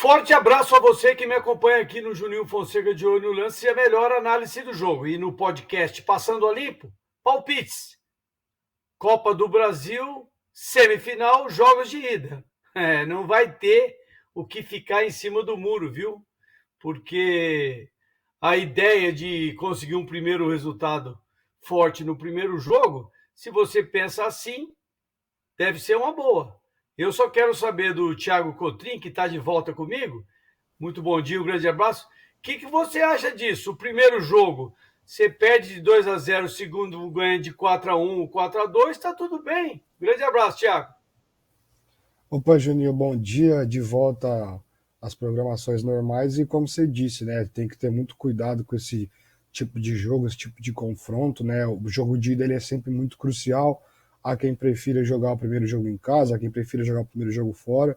Forte abraço a você que me acompanha aqui no Juninho Fonseca de Olho no Lance e a melhor análise do jogo. E no podcast Passando a Limpo, palpites. Copa do Brasil, semifinal, jogos de ida. Não vai ter o que ficar em cima do muro, viu? Porque a ideia de conseguir um primeiro resultado forte no primeiro jogo, se você pensa assim, deve ser uma boa. Eu só quero saber do Thiago Cotrim, que está de volta comigo. Muito bom dia, um grande abraço. O que você acha disso? O primeiro jogo, você perde de 2-0, o segundo ganha de 4-1, 4-2, está tudo bem. Grande abraço, Thiago. Opa, Juninho, bom dia, de volta às programações normais e como você disse, né, tem que ter muito cuidado com esse tipo de jogo, esse tipo de confronto, né, o jogo de ida ele é sempre muito crucial, há quem prefira jogar o primeiro jogo em casa, há quem prefira jogar o primeiro jogo fora,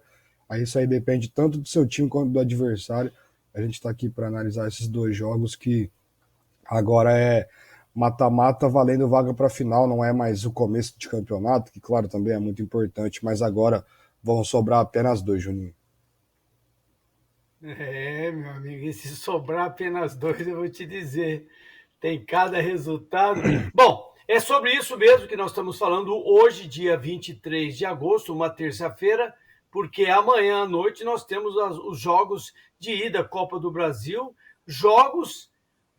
aí isso aí depende tanto do seu time quanto do adversário, a gente está aqui para analisar esses dois jogos que agora é mata-mata valendo vaga para a final, não é mais o começo de campeonato, que claro também é muito importante, mas agora vão sobrar apenas dois, Juninho. Meu amigo, e se sobrar apenas dois, eu vou te dizer, tem cada resultado. Bom, é sobre isso mesmo que nós estamos falando hoje, dia 23 de agosto, uma terça-feira, porque amanhã à noite nós temos os jogos de ida Copa do Brasil, jogos,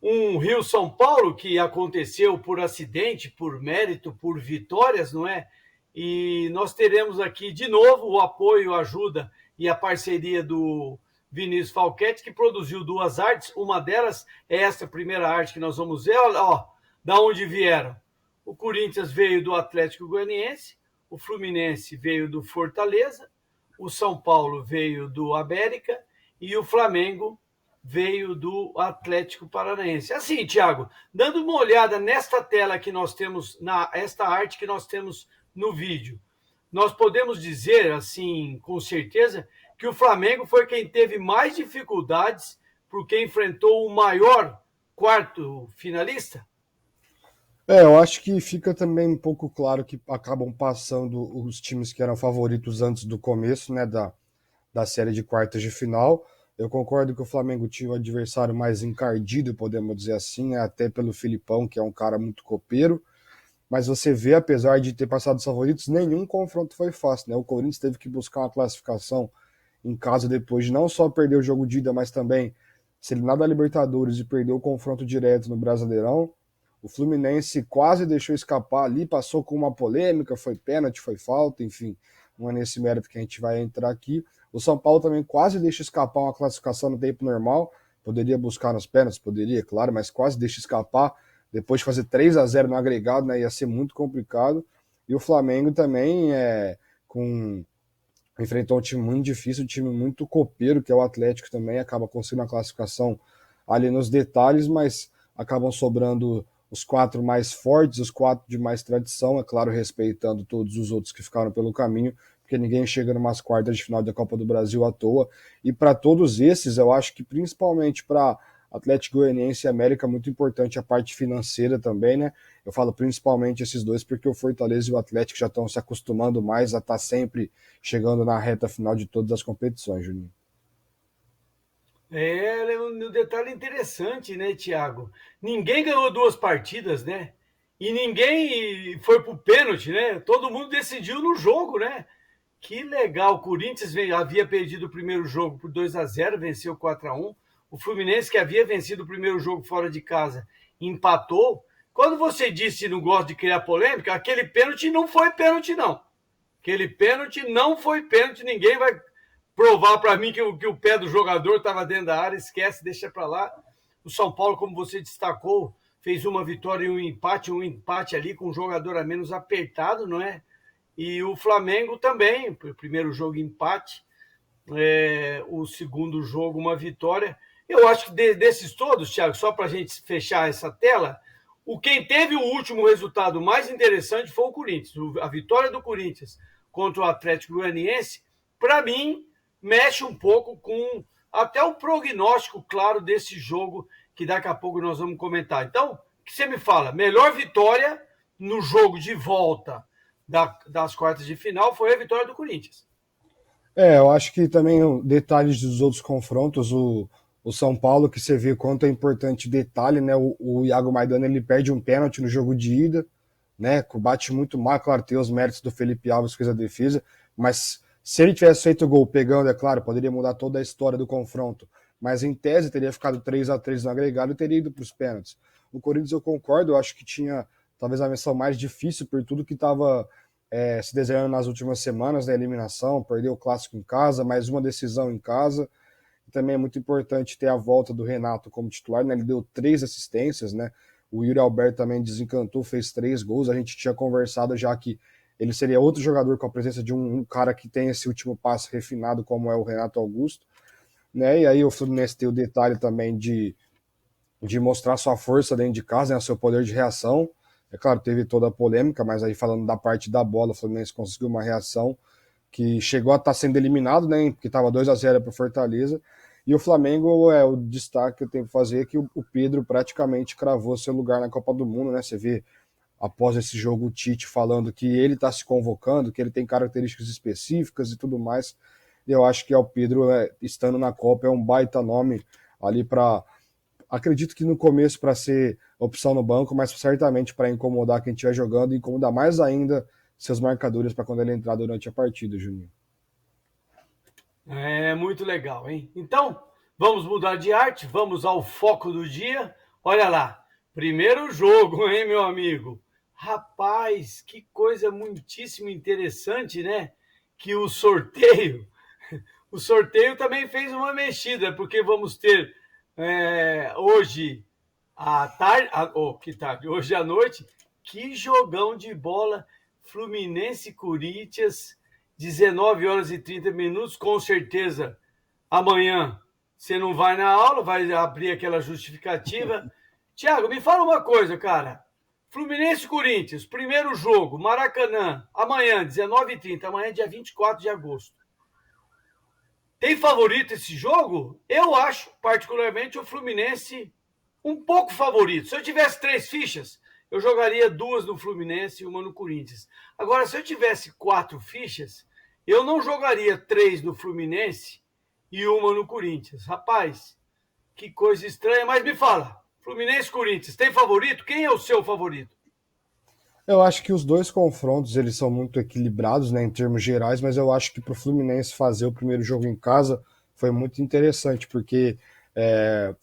um Rio-São Paulo que aconteceu por acidente, por mérito, por vitórias, não é? E nós teremos aqui de novo o apoio, a ajuda e a parceria do Vinícius Falquete, que produziu duas artes. Uma delas é essa primeira arte que nós vamos ver. Olha, ó, da onde vieram. O Corinthians veio do Atlético Goianiense, o Fluminense veio do Fortaleza, o São Paulo veio do América e o Flamengo veio do Atlético Paranaense. Assim, Thiago, dando uma olhada nesta tela que nós temos, esta arte que nós temos no vídeo, nós podemos dizer, assim, com certeza, que o Flamengo foi quem teve mais dificuldades porque enfrentou o maior quarto finalista? Eu acho que fica também um pouco claro que acabam passando os times que eram favoritos antes do começo, né, da série de quartas de final. Eu concordo que o Flamengo tinha um adversário mais encardido, podemos dizer assim, né, até pelo Filipão, que é um cara muito copeiro. Mas você vê, apesar de ter passado os favoritos, nenhum confronto foi fácil, né? O Corinthians teve que buscar uma classificação em casa depois de não só perder o jogo de ida, mas também ser eliminado da Libertadores e perder o confronto direto no Brasileirão. O Fluminense quase deixou escapar ali, passou com uma polêmica, foi pênalti, foi falta, enfim, não é nesse mérito que a gente vai entrar aqui. O São Paulo também quase deixa escapar uma classificação no tempo normal, poderia buscar nos pênaltis, poderia, claro, mas quase deixa escapar depois de fazer 3-0 no agregado, né, ia ser muito complicado. E o Flamengo também enfrentou um time muito difícil, um time muito copeiro, que é o Atlético também, acaba conseguindo a classificação ali nos detalhes, mas acabam sobrando os quatro mais fortes, os quatro de mais tradição, é claro, respeitando todos os outros que ficaram pelo caminho, porque ninguém chega numas quartas de final da Copa do Brasil à toa. E para todos esses, eu acho que principalmente para Atlético Goianiense e América, muito importante a parte financeira também, né? Eu falo principalmente esses dois porque o Fortaleza e o Atlético já estão se acostumando mais a estar sempre chegando na reta final de todas as competições, Juninho. Um detalhe interessante, né, Thiago? Ninguém ganhou duas partidas, né? E ninguém foi pro pênalti, né? Todo mundo decidiu no jogo, né? Que legal. O Corinthians havia perdido o primeiro jogo por 2-0, venceu 4-1. O Fluminense, que havia vencido o primeiro jogo fora de casa, empatou. Quando você disse que não gosta de criar polêmica, aquele pênalti não foi pênalti, não. Aquele pênalti não foi pênalti. Ninguém vai provar para mim que o pé do jogador estava dentro da área. Esquece, deixa para lá. O São Paulo, como você destacou, fez uma vitória e um empate ali com um jogador a menos apertado, não é? E o Flamengo também, o primeiro jogo empate, o segundo jogo uma vitória. Eu acho que desses todos, Thiago, só para a gente fechar essa tela, quem teve o último resultado mais interessante foi o Corinthians. A vitória do Corinthians contra o Atlético Goianiense, para mim, mexe um pouco com até o prognóstico claro desse jogo que daqui a pouco nós vamos comentar. Então, o que você me fala? Melhor vitória no jogo de volta das quartas de final foi a vitória do Corinthians. Eu acho que também detalhes dos outros confrontos, o São Paulo, que você vê quanto é importante detalhe, né? O Iago Maidana ele perde um pênalti no jogo de ida, né? Bate muito mal, claro, tem os méritos do Felipe Alves que fez a defesa, mas se ele tivesse feito o gol pegando, é claro, poderia mudar toda a história do confronto, mas em tese teria ficado 3-3 no agregado e teria ido para os pênaltis. O Corinthians eu concordo, eu acho que tinha talvez a missão mais difícil por tudo que estava se desenhando nas últimas semanas, da eliminação, perdeu o clássico em casa, mais uma decisão em casa. E também é muito importante ter a volta do Renato como titular, né? Ele deu 3 assistências, né? O Yuri Alberto também desencantou, fez 3 gols. A gente tinha conversado já que ele seria outro jogador com a presença de um cara que tem esse último passe refinado, como é o Renato Augusto, né? E aí o Fluminense tem o detalhe também de mostrar sua força dentro de casa, né? Seu poder de reação. É claro, teve toda a polêmica, mas aí falando da parte da bola, o Fluminense conseguiu uma reação que chegou a estar sendo eliminado, né? Porque estava 2-0 para o Fortaleza. E o Flamengo, o destaque que eu tenho que fazer é que o Pedro praticamente cravou seu lugar na Copa do Mundo, né? Você vê após esse jogo o Tite falando que ele está se convocando, que ele tem características específicas e tudo mais. Eu acho que o Pedro, estando na Copa, é um baita nome ali para. Acredito que no começo para ser opção no banco, mas certamente para incomodar quem estiver jogando e incomodar mais ainda seus marcadores para quando ele entrar durante a partida, Juninho. É muito legal, hein? Então, vamos mudar de arte, vamos ao foco do dia. Olha lá, primeiro jogo, hein, meu amigo? Rapaz, que coisa muitíssimo interessante, né? Que o sorteio também fez uma mexida, porque vamos ter hoje à tarde, que tarde, hoje à noite, que jogão de bola, Fluminense e Corinthians, 19 horas e 30 minutos, com certeza amanhã você não vai na aula, vai abrir aquela justificativa. Tiago, me fala uma coisa, cara. Fluminense e Corinthians, primeiro jogo, Maracanã, amanhã, 19h30, amanhã, dia 24 de agosto. Tem favorito esse jogo? Eu acho, particularmente, o Fluminense um pouco favorito. Se eu tivesse 3 fichas, eu jogaria 2 no Fluminense e 1 no Corinthians. Agora, se eu tivesse 4 fichas, eu não jogaria 3 no Fluminense e 1 no Corinthians. Rapaz, que coisa estranha. Mas me fala, Fluminense e Corinthians, tem favorito? Quem é o seu favorito? Eu acho que os dois confrontos eles são muito equilibrados, né, em termos gerais, mas eu acho que para o Fluminense fazer o primeiro jogo em casa foi muito interessante, porque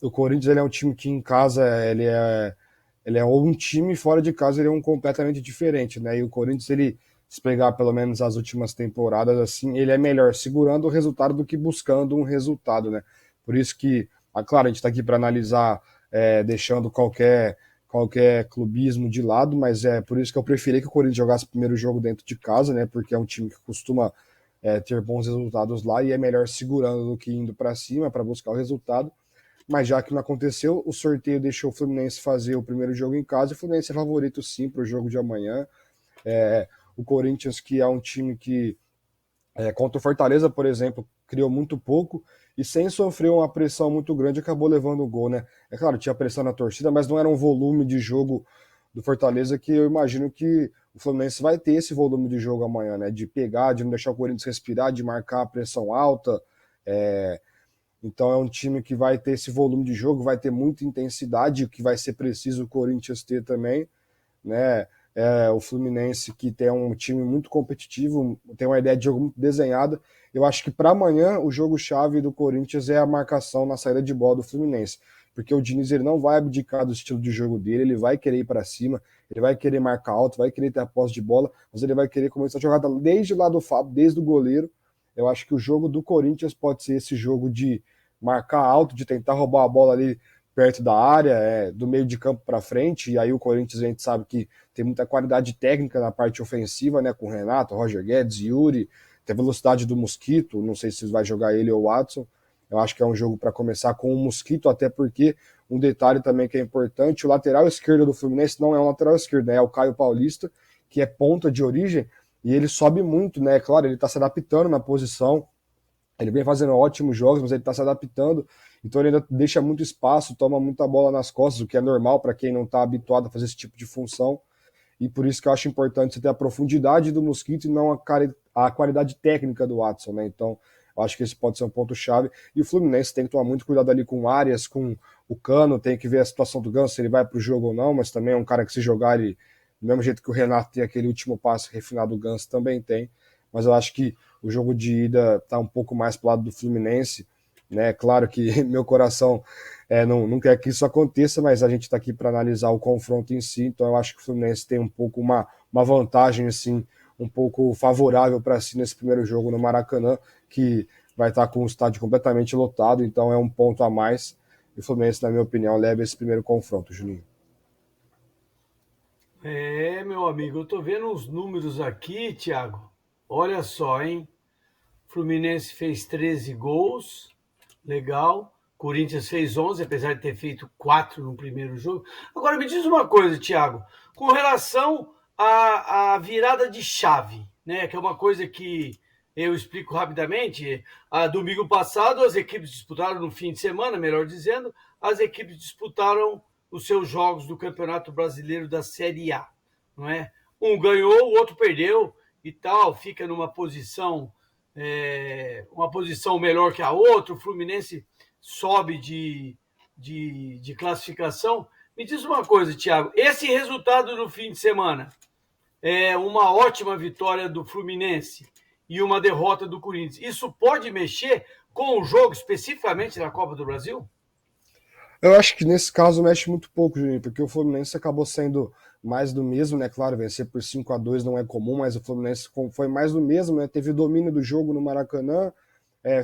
o Corinthians ele é um time que em casa ele é um time, fora de casa ele é um completamente diferente, né? E o Corinthians ele se pegar pelo menos as últimas temporadas assim, ele é melhor segurando o resultado do que buscando um resultado, né? Por isso que, claro, a gente está aqui para analisar, deixando qualquer clubismo de lado, mas é por isso que eu preferi que o Corinthians jogasse o primeiro jogo dentro de casa, né? Porque é um time que costuma ter bons resultados lá e é melhor segurando do que indo para cima para buscar o resultado. Mas já que não aconteceu, o sorteio deixou o Fluminense fazer o primeiro jogo em casa e o Fluminense é favorito sim para o jogo de amanhã. O Corinthians, que é um time que contra o Fortaleza, por exemplo, criou muito pouco e sem sofrer uma pressão muito grande acabou levando o gol, né? É claro, tinha pressão na torcida, mas não era um volume de jogo do Fortaleza que eu imagino que o Fluminense vai ter esse volume de jogo amanhã, né? De pegar, de não deixar o Corinthians respirar, de marcar a pressão alta. Então é um time que vai ter esse volume de jogo, vai ter muita intensidade, que vai ser preciso o Corinthians ter também, né? O Fluminense que tem um time muito competitivo, tem uma ideia de jogo muito desenhada. Eu acho que para amanhã o jogo-chave do Corinthians é a marcação na saída de bola do Fluminense, porque o Diniz ele não vai abdicar do estilo de jogo dele, ele vai querer ir para cima, ele vai querer marcar alto, vai querer ter a posse de bola, mas ele vai querer começar a jogada desde lá do Fábio, desde o goleiro. Eu acho que o jogo do Corinthians pode ser esse jogo de marcar alto, de tentar roubar a bola ali perto da área, do meio de campo para frente, e aí o Corinthians a gente sabe que tem muita qualidade técnica na parte ofensiva, né, com o Renato, Roger Guedes, Yuri, tem a velocidade do Mosquito, não sei se vai jogar ele ou o Watson, eu acho que é um jogo para começar com o Mosquito, até porque um detalhe também que é importante, o lateral esquerdo do Fluminense não é um lateral esquerdo, né, é o Caio Paulista, que é ponta de origem, e ele sobe muito, né, claro, ele está se adaptando na posição, ele vem fazendo ótimos jogos, mas ele está se adaptando, então ele ainda deixa muito espaço, toma muita bola nas costas, o que é normal para quem não está habituado a fazer esse tipo de função, e por isso que eu acho importante você ter a profundidade do Mosquito e não a qualidade técnica do Watson, né? Então, eu acho que esse pode ser um ponto-chave. E o Fluminense tem que tomar muito cuidado ali com o Arias, com o Cano, tem que ver a situação do Ganso, se ele vai para o jogo ou não, mas também é um cara que se jogar, ele, do mesmo jeito que o Renato tem aquele último passe refinado, o Ganso também tem. Mas eu acho que o jogo de ida está um pouco mais para o lado do Fluminense, né? Claro que meu coração não quer que isso aconteça, mas a gente está aqui para analisar o confronto em si, então eu acho que o Fluminense tem um pouco uma vantagem assim, um pouco favorável para si nesse primeiro jogo no Maracanã, que vai estar com o estádio completamente lotado, então é um ponto a mais. E o Fluminense, na minha opinião, leva esse primeiro confronto, Juninho. Meu amigo, eu tô vendo os números aqui, Thiago. Olha só, hein? Fluminense fez 13 gols, legal. Corinthians fez 11, apesar de ter feito 4 no primeiro jogo. Agora me diz uma coisa, Thiago, com relação à virada de chave, né? Que é uma coisa que eu explico rapidamente. Domingo passado, as equipes disputaram no fim de semana, melhor dizendo, as equipes disputaram os seus jogos do Campeonato Brasileiro da Série A, não é? Um ganhou, o outro perdeu e tal, fica numa posição uma posição melhor que a outra, o Fluminense sobe de classificação. Me diz uma coisa, Thiago, esse resultado do fim de semana é uma ótima vitória do Fluminense e uma derrota do Corinthians. Isso pode mexer com o jogo, especificamente da Copa do Brasil? Eu acho que nesse caso mexe muito pouco, Juninho, porque o Fluminense acabou sendo mais do mesmo, né? Claro, vencer por 5-2 não é comum, mas o Fluminense foi mais do mesmo, né? Teve domínio do jogo no Maracanã,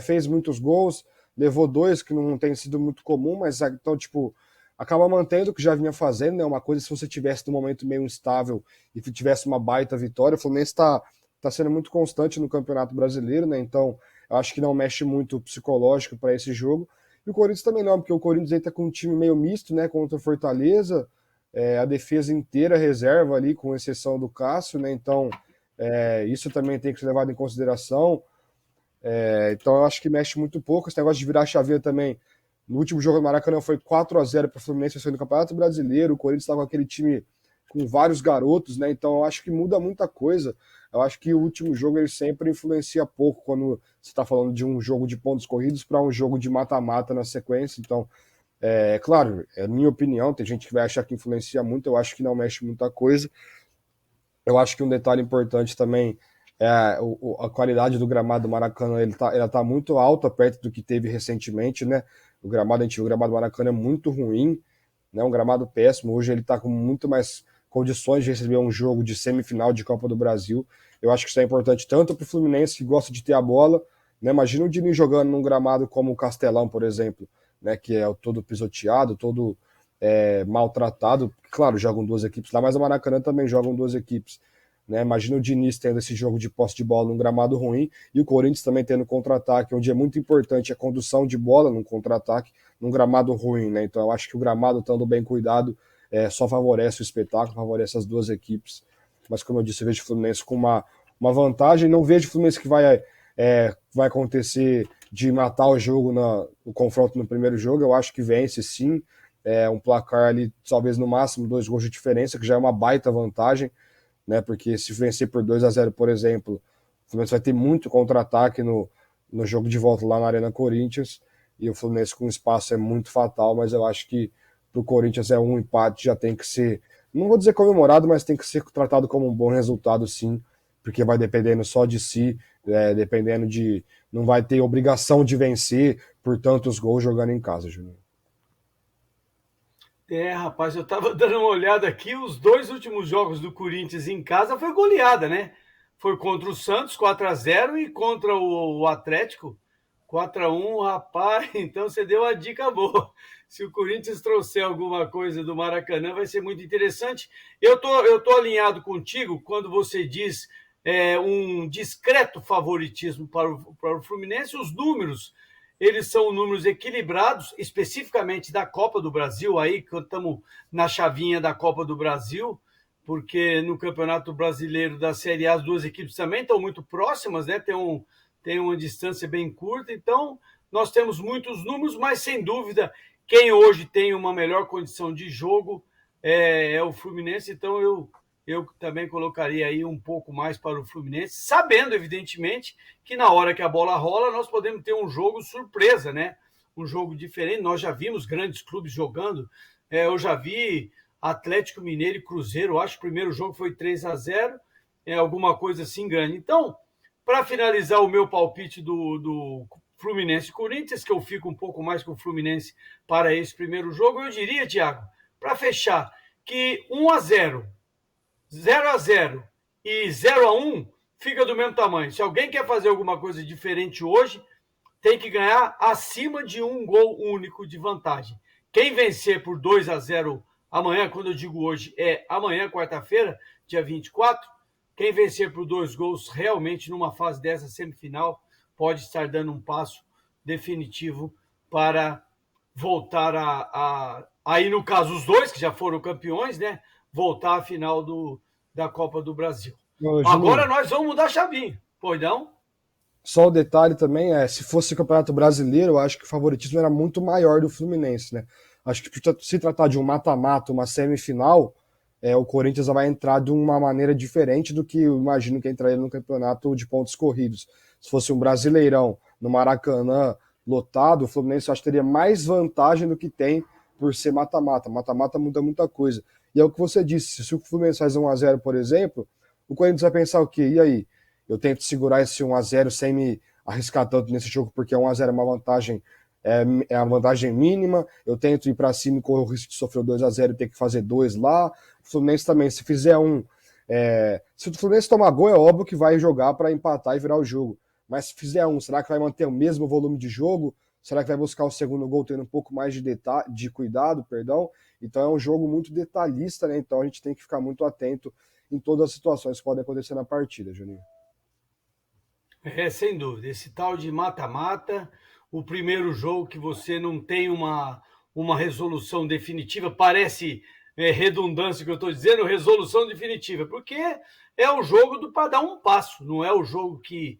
fez muitos gols, levou dois, que não tem sido muito comum, mas então, tipo, acaba mantendo o que já vinha fazendo, né? Uma coisa se você tivesse num momento meio instável e tivesse uma baita vitória, o Fluminense tá sendo muito constante no Campeonato Brasileiro, né? Então, eu acho que não mexe muito o psicológico para esse jogo. E o Corinthians também não, porque o Corinthians aí tá com um time meio misto, né? Contra o Fortaleza, a defesa inteira reserva ali, com exceção do Cássio, né? Então, isso também tem que ser levado em consideração. Então, eu acho que mexe muito pouco. Esse negócio de virar a chaveira também. No último jogo do Maracanã foi 4-0 para o Fluminense no Campeonato Brasileiro. O Corinthians estava com aquele time com vários garotos, né? Então, eu acho que muda muita coisa. Eu acho que o último jogo ele sempre influencia pouco quando você está falando de um jogo de pontos corridos para um jogo de mata-mata na sequência. Então, claro, é minha opinião. Tem gente que vai achar que influencia muito. Eu acho que não mexe muita coisa. Eu acho que um detalhe importante também é a qualidade do gramado do Maracanã. Ela tá muito alta perto do que teve recentemente, né? O gramado antigo, o gramado do Maracanã é muito ruim, né? Um gramado péssimo. Hoje ele está com muito mais condições de receber um jogo de semifinal de Copa do Brasil. Eu acho que isso é importante tanto para o Fluminense, que gosta de ter a bola, né? Imagina o Diniz jogando num gramado como o Castelão, por exemplo, né? Que é todo pisoteado, todo maltratado. Claro, jogam duas equipes lá, mas o Maracanã também jogam duas equipes. Né? Imagina o Diniz tendo esse jogo de posse de bola num gramado ruim e o Corinthians também tendo contra-ataque, onde é muito importante a condução de bola num contra-ataque, num gramado ruim. Né? Então eu acho que o gramado, estando bem cuidado, só favorece o espetáculo, favorece as duas equipes. Mas como eu disse, eu vejo o Fluminense com uma vantagem. Não vejo o Fluminense que vai acontecer de matar o jogo, o confronto no primeiro jogo. Eu acho que vence sim. Um placar ali, talvez no máximo 2 gols de diferença, que já é uma baita vantagem, né? Porque se vencer por 2-0, por exemplo, o Fluminense vai ter muito contra-ataque no jogo de volta lá na Arena Corinthians, e o Fluminense com espaço é muito fatal, mas eu acho que pro Corinthians um empate já tem que ser, não vou dizer comemorado, mas tem que ser tratado como um bom resultado sim, porque vai dependendo só de si, dependendo de, não vai ter obrigação de vencer por tantos gols jogando em casa, Júnior. Rapaz, eu tava dando uma olhada aqui, os 2 últimos jogos do Corinthians em casa foi goleada, né? Foi contra o Santos, 4-0, e contra o Atlético, 4-1, rapaz, então você deu a dica boa. Se o Corinthians trouxer alguma coisa do Maracanã, vai ser muito interessante. Eu tô alinhado contigo quando você diz um discreto favoritismo para o Fluminense. Os números, eles são números equilibrados, especificamente da Copa do Brasil, aí que estamos na chavinha da Copa do Brasil, porque no Campeonato Brasileiro da Série A as duas equipes também estão muito próximas, né? Tem uma distância bem curta, então nós temos muitos números, mas sem dúvida quem hoje tem uma melhor condição de jogo é o Fluminense, então eu também colocaria aí um pouco mais para o Fluminense, sabendo, evidentemente, que na hora que a bola rola, nós podemos ter um jogo surpresa, né? Um jogo diferente. Nós já vimos grandes clubes jogando. Eu já vi Atlético Mineiro e Cruzeiro, acho que o primeiro jogo foi 3-0, alguma coisa assim grande. Então, para finalizar o meu palpite do Fluminense e Corinthians, que eu fico um pouco mais com o Fluminense para esse primeiro jogo, eu diria, Thiago, para fechar, que 1-0, 0-0 e 0-1 fica do mesmo tamanho. Se alguém quer fazer alguma coisa diferente hoje, tem que ganhar acima de um gol único de vantagem. Quem vencer por 2-0 amanhã, quando eu digo hoje, é amanhã, quarta-feira, dia 24, quem vencer por 2 gols realmente numa fase dessa semifinal pode estar dando um passo definitivo para voltar aí no caso os dois que já foram campeões, né, voltar à final da Copa do Brasil. Ô, Agora Juninho, nós vamos mudar a chavinha, pois não? só o detalhe também se fosse Campeonato Brasileiro, eu acho que o favoritismo era muito maior do Fluminense, né? Acho que por se tratar de um mata-mata, uma semifinal, o Corinthians vai entrar de uma maneira diferente do que eu imagino que entraria no campeonato de pontos corridos. Se fosse um Brasileirão no Maracanã lotado, o Fluminense eu acho que teria mais vantagem do que tem por ser mata-mata. Mata-mata muda muita coisa. E é o que você disse, se o Fluminense faz 1-0, por exemplo, o Corinthians vai pensar o quê? E aí? Eu tento segurar esse 1-0 sem me arriscar tanto nesse jogo, porque 1-0 é uma vantagem, a vantagem mínima. Eu tento ir para cima e corro o risco de sofrer o 2-0 e ter que fazer 2 lá. O Fluminense também, se fizer se o Fluminense tomar gol, é óbvio que vai jogar para empatar e virar o jogo. Mas se fizer será que vai manter o mesmo volume de jogo? Será que vai buscar o segundo gol tendo um pouco mais de cuidado, perdão? Então é um jogo muito detalhista, né? Então a gente tem que ficar muito atento em todas as situações que podem acontecer na partida, Juninho. Sem dúvida. Esse tal de mata-mata, o primeiro jogo que você não tem uma resolução definitiva, parece redundância que eu estou dizendo, resolução definitiva, porque é o jogo para dar um passo, não é o jogo que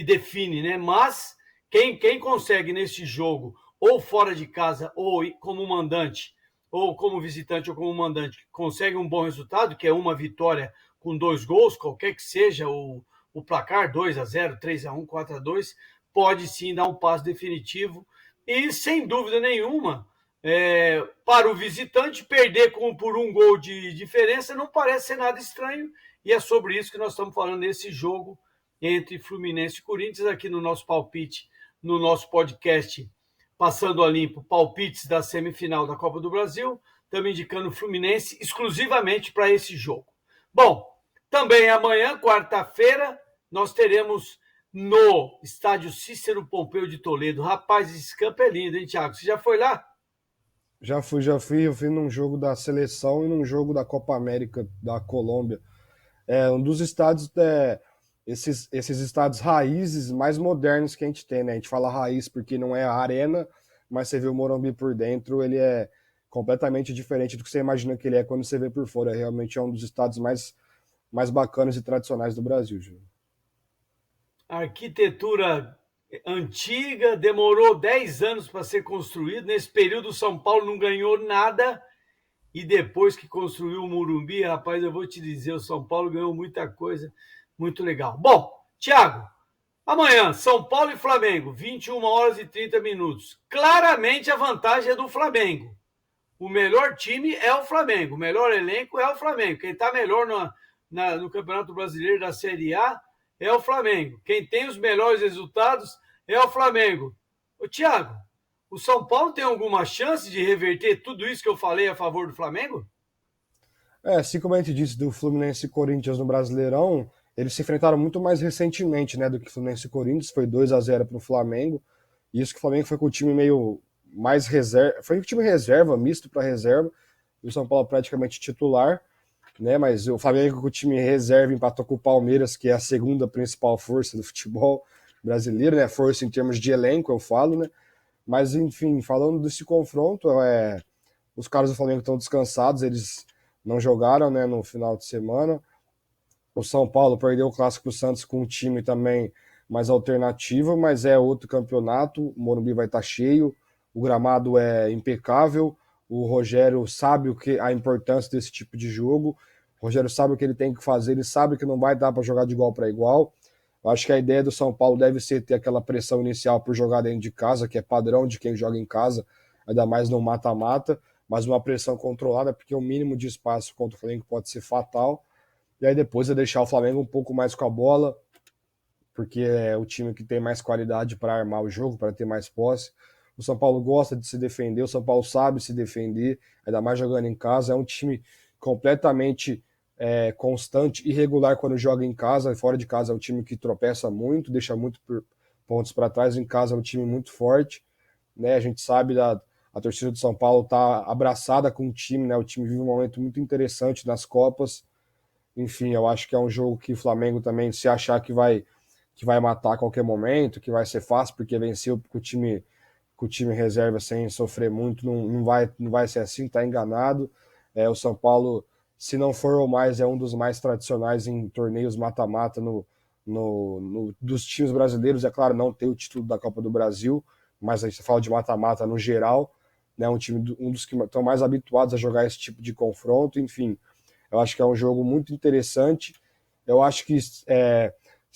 define, né? Mas quem consegue nesse jogo, ou fora de casa, ou como mandante, ou como visitante, ou como mandante, consegue um bom resultado, que é uma vitória com 2 gols, qualquer que seja o placar, 2-0, 3-1, 4-2, pode sim dar um passo definitivo. E, sem dúvida nenhuma, para o visitante, perder por um gol de diferença não parece ser nada estranho. E é sobre isso que nós estamos falando nesse jogo entre Fluminense e Corinthians, aqui no nosso palpite, no nosso podcast Passando a Limpo, palpites da semifinal da Copa do Brasil. Estamos indicando o Fluminense exclusivamente para esse jogo. Bom, também amanhã, quarta-feira, nós teremos no estádio Cícero Pompeu de Toledo. Rapaz, esse campo é lindo, hein, Thiago? Você já foi lá? Já fui. Eu fui num jogo da seleção e num jogo da Copa América da Colômbia. É um dos estádios, esses estádios raízes mais modernos que a gente tem, né? A gente fala raiz porque não é a arena, mas você vê o Morumbi por dentro, ele é completamente diferente do que você imagina que ele é quando você vê por fora. Realmente é um dos estádios mais bacanas e tradicionais do Brasil, Júlio. Arquitetura antiga, demorou 10 anos para ser construído. Nesse período, o São Paulo não ganhou nada. E depois que construiu o Morumbi, rapaz, eu vou te dizer, o São Paulo ganhou muita coisa, muito legal. Bom, Thiago, amanhã, São Paulo e Flamengo, 21h30. Claramente a vantagem é do Flamengo. O melhor time é o Flamengo, o melhor elenco é o Flamengo. Quem está melhor no Campeonato Brasileiro da Série A é o Flamengo. Quem tem os melhores resultados é o Flamengo. Ô, Thiago, o São Paulo tem alguma chance de reverter tudo isso que eu falei a favor do Flamengo? Assim como a gente disse do Fluminense e Corinthians no Brasileirão, eles se enfrentaram muito mais recentemente, né, do que Fluminense e Corinthians, foi 2-0 para o Flamengo. E isso que o Flamengo foi com o time meio mais reserva, foi um time reserva, misto para reserva, e o São Paulo praticamente titular, né, mas o Flamengo com o time reserva empatou com o Palmeiras, que é a segunda principal força do futebol brasileiro, né, força em termos de elenco, eu falo, né, mas enfim, falando desse confronto, os caras do Flamengo estão descansados, eles não jogaram, né, no final de semana. O São Paulo perdeu o Clássico pro Santos com um time também mais alternativo, mas é outro campeonato, o Morumbi vai estar cheio, o gramado é impecável, o Rogério sabe a importância desse tipo de jogo, O Rogério sabe o que ele tem que fazer, ele sabe que não vai dar para jogar de igual para igual. Eu acho que a ideia do São Paulo deve ser ter aquela pressão inicial por jogar dentro de casa, que é padrão de quem joga em casa, ainda mais no mata-mata, mas uma pressão controlada, porque o mínimo de espaço contra o Flamengo pode ser fatal. E aí depois é deixar o Flamengo um pouco mais com a bola, porque é o time que tem mais qualidade para armar o jogo, para ter mais posse. O São Paulo gosta de se defender, o São Paulo sabe se defender, ainda mais jogando em casa. É um time completamente constante e regular quando joga em casa. Fora de casa é um time que tropeça muito, deixa muito pontos para trás. Em casa é um time muito forte. Né? A gente sabe a torcida do São Paulo está abraçada com o time, né? O time vive um momento muito interessante nas Copas. Enfim, eu acho que é um jogo que o Flamengo também, se achar que vai matar a qualquer momento, que vai ser fácil, porque venceu com o time reserva sem sofrer muito, não vai ser assim, tá enganado. O São Paulo, se não for ou mais, é um dos mais tradicionais em torneios mata-mata dos times brasileiros. É claro, não tem o título da Copa do Brasil, mas a gente fala de mata-mata no geral, né? Um dos que estão mais habituados a jogar esse tipo de confronto, enfim. Eu acho que é um jogo muito interessante. Eu acho que,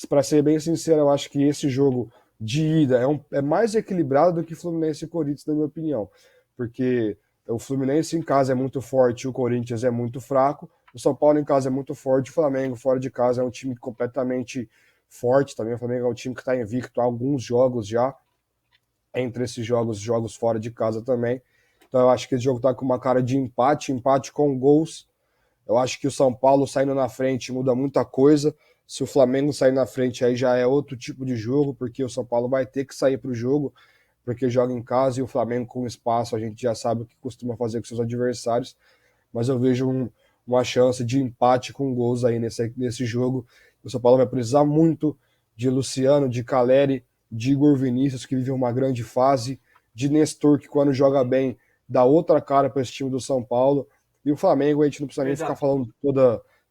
para ser bem sincero, eu acho que esse jogo de ida é mais equilibrado do que Fluminense e Corinthians, na minha opinião. Porque o Fluminense em casa é muito forte, o Corinthians é muito fraco, o São Paulo em casa é muito forte, o Flamengo fora de casa é um time completamente forte também. O Flamengo é um time que está invicto há alguns jogos já, entre esses jogos fora de casa também. Então eu acho que esse jogo está com uma cara de empate com gols. Eu acho que o São Paulo saindo na frente muda muita coisa. Se o Flamengo sair na frente, aí já é outro tipo de jogo, porque o São Paulo vai ter que sair para o jogo, porque joga em casa, e o Flamengo com espaço, a gente já sabe o que costuma fazer com seus adversários. Mas eu vejo uma chance de empate com gols aí nesse jogo. O São Paulo vai precisar muito de Luciano, de Caleri, de Igor Vinícius, que vive uma grande fase, de Nestor, que quando joga bem dá outra cara para esse time do São Paulo. E o Flamengo, a gente não precisa nem ficar falando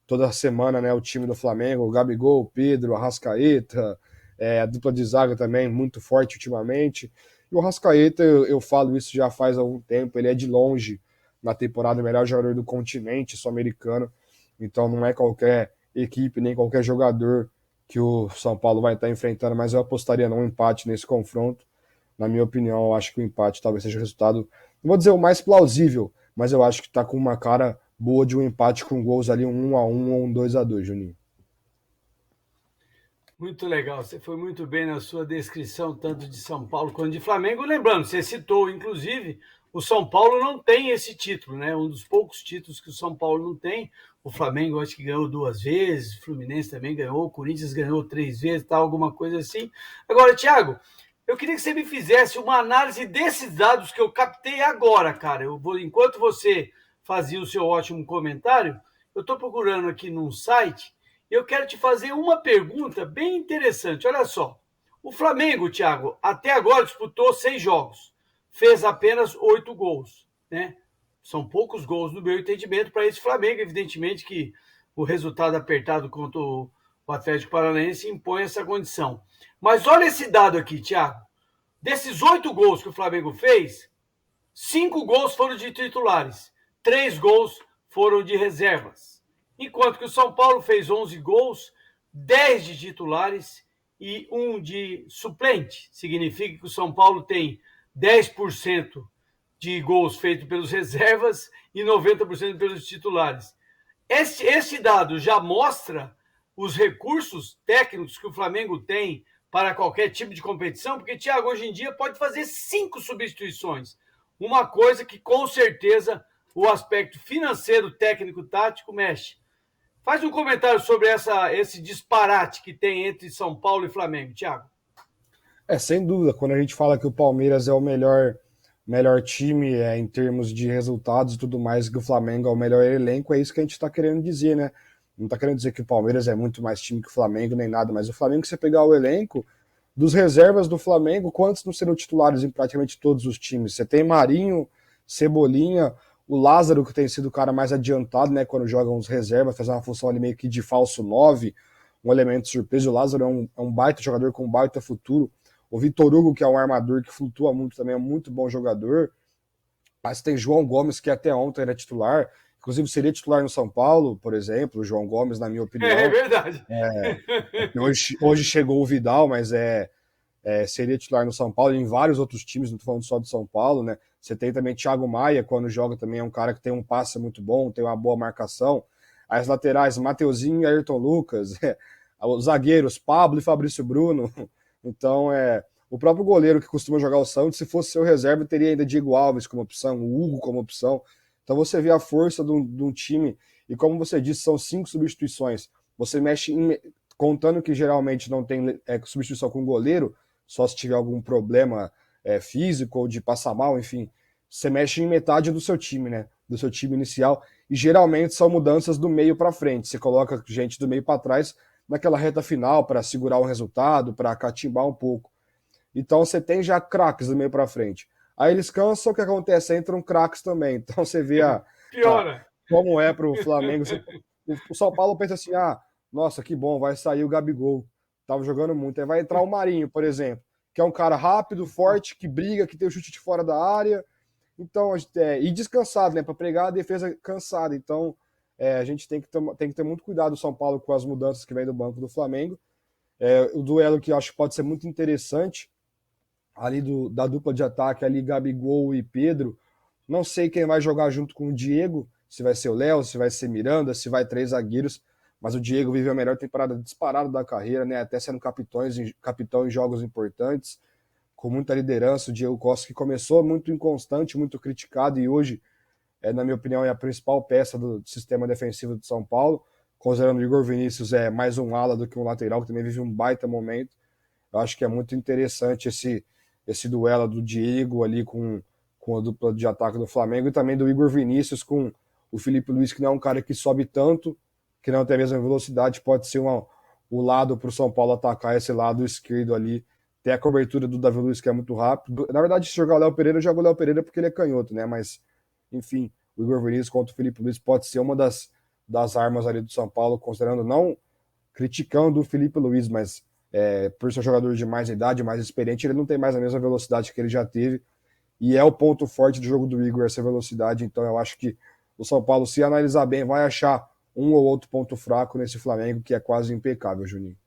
toda semana, né? O time do Flamengo, o Gabigol, o Pedro, o Arrascaeta, a dupla de zaga também muito forte ultimamente. E o Arrascaeta, eu falo isso já faz algum tempo, ele é de longe na temporada o melhor jogador do continente sul-americano. Então não é qualquer equipe, nem qualquer jogador que o São Paulo vai estar enfrentando, mas eu apostaria num empate nesse confronto. Na minha opinião, eu acho que o empate talvez seja o resultado, não vou dizer o mais plausível, mas eu acho que tá com uma cara boa de um empate com gols ali, um 1-1 ou um 2-2, Juninho. Muito legal, você foi muito bem na sua descrição, tanto de São Paulo quanto de Flamengo. Lembrando, você citou, inclusive, o São Paulo não tem esse título, né? Um dos poucos títulos que o São Paulo não tem. O Flamengo acho que ganhou 2 vezes, o Fluminense também ganhou, o Corinthians ganhou 3 vezes, tal, alguma coisa assim. Agora, Thiago, eu queria que você me fizesse uma análise desses dados que eu captei agora, cara. Enquanto você fazia o seu ótimo comentário, eu estou procurando aqui num site. Eu quero te fazer uma pergunta bem interessante. Olha só. O Flamengo, Thiago, até agora disputou 6 jogos. Fez apenas 8 gols. Né? São poucos gols no meu entendimento para esse Flamengo. Evidentemente que o resultado apertado contra o Atlético Paranaense impõe essa condição. Mas olha esse dado aqui, Thiago. Desses 8 gols que o Flamengo fez, 5 gols foram de titulares. 3 gols foram de reservas. Enquanto que o São Paulo fez 11 gols, 10 de titulares e 1 de suplente. Significa que o São Paulo tem 10% de gols feitos pelos reservas e 90% pelos titulares. Esse dado já mostra os recursos técnicos que o Flamengo tem para qualquer tipo de competição, porque, Thiago, hoje em dia pode fazer 5 substituições. Uma coisa que, com certeza, o aspecto financeiro, técnico, tático mexe. Faz um comentário sobre esse disparate que tem entre São Paulo e Flamengo, Thiago. Sem dúvida, quando a gente fala que o Palmeiras é o melhor time em termos de resultados e tudo mais, que o Flamengo é o melhor elenco, é isso que a gente está querendo dizer, né? Não está querendo dizer que o Palmeiras é muito mais time que o Flamengo, nem nada, mas o Flamengo, se você pegar o elenco, dos reservas do Flamengo, quantos não serão titulares em praticamente todos os times? Você tem Marinho, Cebolinha, o Lázaro, que tem sido o cara mais adiantado, né, quando jogam os reservas, faz uma função ali meio que de falso 9, um elemento surpresa. O Lázaro é um baita jogador com um baita futuro. O Vitor Hugo, que é um armador que flutua muito também, é um muito bom jogador. Mas tem João Gomes, que até ontem era titular, Inclusive, seria titular no São Paulo, por exemplo, o João Gomes, na minha É opinião. verdade. Hoje chegou o Vidal, mas seria titular no São Paulo e em vários outros times, não estou falando só do São Paulo, né? Você tem também Thiago Maia, quando joga também é um cara que tem um passe muito bom, tem uma boa marcação. As laterais, Mateuzinho e Ayrton Lucas. Os zagueiros, Pablo e Fabrício Bruno. Então, o próprio goleiro que costuma jogar o Santos, se fosse seu reserva, teria ainda Diego Alves como opção, o Hugo como opção. Então você vê a força de um time, e como você disse, são 5 substituições. Você mexe, contando que geralmente não tem substituição com goleiro, só se tiver algum problema físico ou de passar mal, enfim, você mexe em metade do seu time, né? Do seu time inicial, e geralmente são mudanças do meio para frente. Você coloca gente do meio para trás naquela reta final para segurar o resultado, para catimbar um pouco. Então você tem já craques do meio para frente. Aí eles cansam, o que acontece? Entram craques também. Então você vê Piora. como é para o Flamengo. O São Paulo pensa assim: nossa, que bom, vai sair o Gabigol. Tava jogando muito. Aí vai entrar o Marinho, por exemplo, que é um cara rápido, forte, que briga, que tem o chute de fora da área. Então, e descansado, né? Para pregar a defesa cansada. Então, a gente tem que ter muito cuidado, o São Paulo, com as mudanças que vem do banco do Flamengo. O duelo que eu acho que pode ser muito interessante, ali da dupla de ataque, ali Gabigol e Pedro. Não sei quem vai jogar junto com o Diego, se vai ser o Léo, se vai ser Miranda, se vai 3 zagueiros, mas o Diego vive a melhor temporada disparada da carreira, né? Até sendo capitão em jogos importantes, com muita liderança. O Diego Costa, que começou muito inconstante, muito criticado, e hoje, na minha opinião, é a principal peça do sistema defensivo de São Paulo, considerando o Igor Vinícius mais um ala do que um lateral, que também vive um baita momento. Eu acho que é muito interessante esse duelo do Diego ali com a dupla de ataque do Flamengo, e também do Igor Vinícius com o Felipe Luiz, que não é um cara que sobe tanto, que não tem a mesma velocidade, pode ser o lado para o São Paulo atacar esse lado esquerdo ali. Tem a cobertura do Davi Luiz, que é muito rápido. Na verdade, se jogar o Léo Pereira, eu jogo o Léo Pereira porque ele é canhoto, né? Mas, enfim, o Igor Vinícius contra o Felipe Luiz pode ser uma das armas ali do São Paulo, considerando, não criticando o Felipe Luiz, mas por ser um jogador de mais idade, mais experiente, ele não tem mais a mesma velocidade que ele já teve, e é o ponto forte do jogo do Igor, essa velocidade. Então eu acho que o São Paulo, se analisar bem, vai achar um ou outro ponto fraco nesse Flamengo, que é quase impecável, Juninho.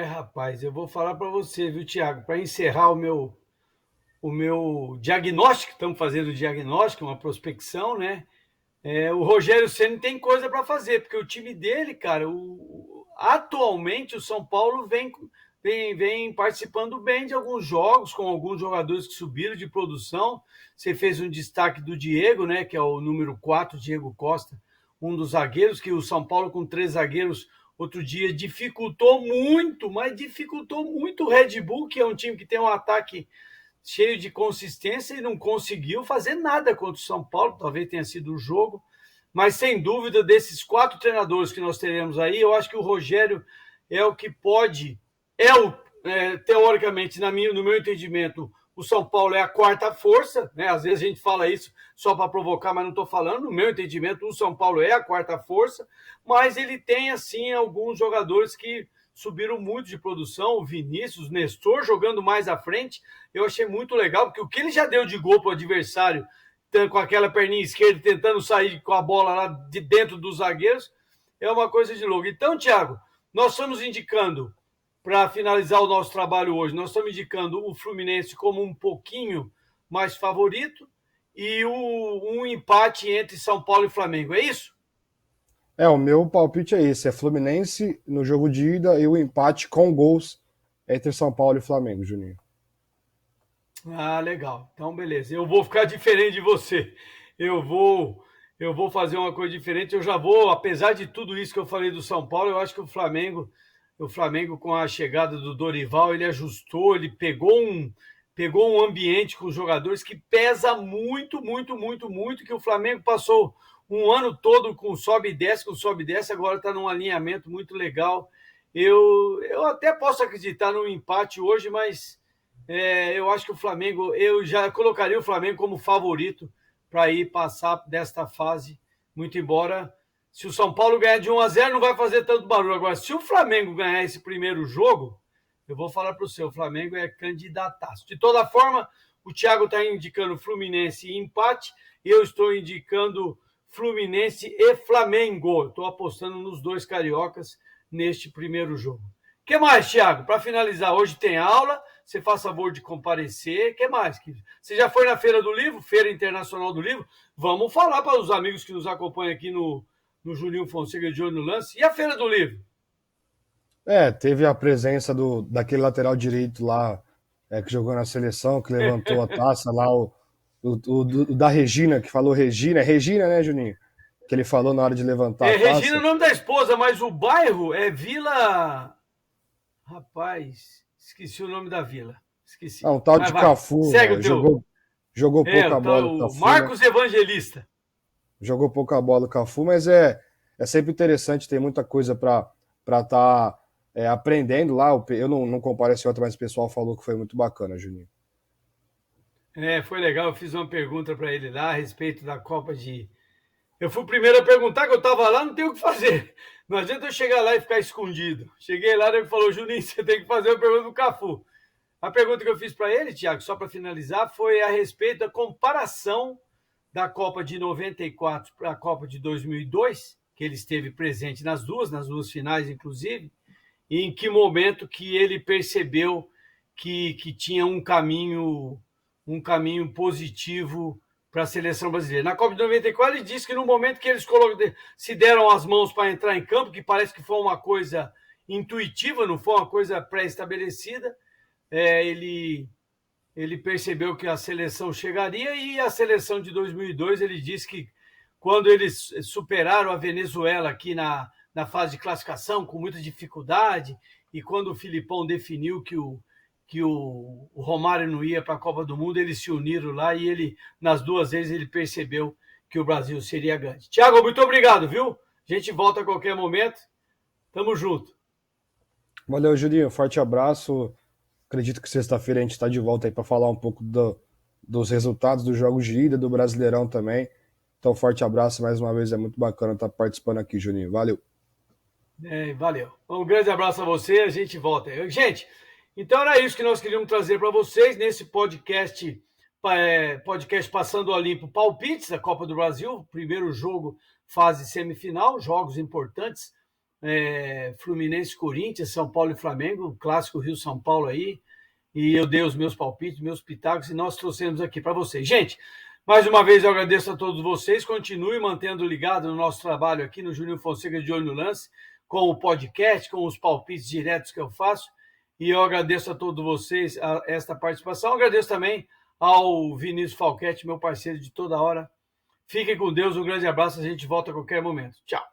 Rapaz, eu vou falar para você, viu, Thiago, para encerrar o meu diagnóstico, estamos fazendo o diagnóstico, uma prospecção, né? O Rogério Ceni tem coisa para fazer, porque o time dele, cara, atualmente o São Paulo vem participando bem de alguns jogos, com alguns jogadores que subiram de produção. Você fez um destaque do Diego, né, que é o número 4, Diego Costa, um dos zagueiros, que o São Paulo com 3 zagueiros outro dia dificultou muito, mas dificultou muito o Red Bull, que é um time que tem um ataque cheio de consistência, e não conseguiu fazer nada contra o São Paulo. Talvez tenha sido o jogo, mas sem dúvida, desses 4 treinadores que nós teremos aí, eu acho que o Rogério é o que pode, teoricamente, no meu entendimento, o São Paulo é a quarta força, né? Às vezes a gente fala isso só para provocar, mas não estou falando. No meu entendimento, o São Paulo é a quarta força, mas ele tem, assim, alguns jogadores que subiram muito de produção. O Vinícius, o Nestor jogando mais à frente, eu achei muito legal, porque o que ele já deu de gol para o adversário, com aquela perninha esquerda, tentando sair com a bola lá de dentro dos zagueiros, é uma coisa de louco. Então, Thiago, nós estamos indicando, para finalizar o nosso trabalho hoje, nós estamos indicando o Fluminense como um pouquinho mais favorito e um empate entre São Paulo e Flamengo, é isso? O meu palpite é esse, é Fluminense no jogo de ida e o empate com gols entre São Paulo e Flamengo, Juninho. Legal. Então, beleza. Eu vou ficar diferente de você. Eu vou fazer uma coisa diferente. Eu já vou, apesar de tudo isso que eu falei do São Paulo, eu acho que o Flamengo com a chegada do Dorival, ele ajustou, ele pegou um ambiente com os jogadores que pesa muito, muito, muito, muito, que o Flamengo passou um ano todo com sobe e desce, agora está num alinhamento muito legal. Eu até posso acreditar num empate hoje, mas eu acho que o Flamengo, eu já colocaria o Flamengo como favorito para ir passar desta fase, muito embora, se o São Paulo ganhar de 1-0 não vai fazer tanto barulho. Agora, se o Flamengo ganhar esse primeiro jogo, eu vou falar para o Flamengo é candidataço. De toda forma, o Thiago está indicando Fluminense e empate, e eu estou indicando Fluminense e Flamengo. Estou apostando nos dois cariocas neste primeiro jogo. O que mais, Thiago? Para finalizar, hoje tem aula, você faz favor de comparecer. O que mais? Você já foi na Feira do Livro, Feira Internacional do Livro? Vamos falar para os amigos que nos acompanham aqui no Juninho Fonseca de Olho no Lance. E a Feira do Livro? Teve a presença daquele lateral direito lá, que jogou na seleção, que levantou a taça lá, o da Regina, que falou Regina. É Regina, né, Juninho? Que ele falou na hora de levantar a taça. Regina é o nome da esposa, mas o bairro é Vila... Rapaz, esqueci o nome da vila. Esqueci. Um tal de Cafu. Segue o teu. Jogou pouca bola o Cafu, Marcos, né? Evangelista. Jogou pouca bola o Cafu, mas é sempre interessante, tem muita coisa para estar aprendendo lá. Eu não compareci outra, mas o pessoal falou que foi muito bacana, Juninho. Foi legal. Eu fiz uma pergunta para ele lá a respeito da Copa de... Eu fui o primeiro a perguntar, que eu estava lá, não tenho o que fazer. Não adianta eu chegar lá e ficar escondido. Cheguei lá, ele falou, Juninho, você tem que fazer uma pergunta do Cafu. A pergunta que eu fiz para ele, Thiago, só para finalizar, foi a respeito da comparação da Copa de 94 para a Copa de 2002, que ele esteve presente nas duas finais, inclusive, e em que momento que ele percebeu que tinha um caminho positivo para a seleção brasileira. Na Copa de 94, ele disse que no momento que eles se deram as mãos para entrar em campo, que parece que foi uma coisa intuitiva, não foi uma coisa pré-estabelecida, ele percebeu que a seleção chegaria, e a seleção de 2002, ele disse que quando eles superaram a Venezuela aqui na fase de classificação, com muita dificuldade, e quando o Filipão definiu que o Romário não ia para a Copa do Mundo, eles se uniram lá e nas duas vezes ele percebeu que o Brasil seria grande. Thiago, muito obrigado, viu? A gente volta a qualquer momento. Tamo junto. Valeu, Julinho. Forte abraço. Acredito que sexta-feira a gente está de volta aí para falar um pouco dos resultados dos jogos de ida, do Brasileirão também. Então, forte abraço mais uma vez. É muito bacana estar participando aqui, Juninho. Valeu. Valeu. Um grande abraço a você. A gente volta. Gente, então era isso que nós queríamos trazer para vocês nesse podcast Passando a Limpo Palpites da Copa do Brasil, primeiro jogo, fase semifinal, jogos importantes, Fluminense, Corinthians, São Paulo e Flamengo, clássico Rio-São Paulo aí, e eu dei os meus palpites, meus pitacos, e nós trouxemos aqui para vocês. Gente, mais uma vez eu agradeço a todos vocês, continue mantendo ligado no nosso trabalho aqui no Juninho Fonseca de Olho no Lance, com o podcast, com os palpites diretos que eu faço, e eu agradeço a todos vocês esta participação. Agradeço também ao Vinícius Falquete, meu parceiro de toda hora. Fiquem com Deus, um grande abraço, a gente volta a qualquer momento. Tchau.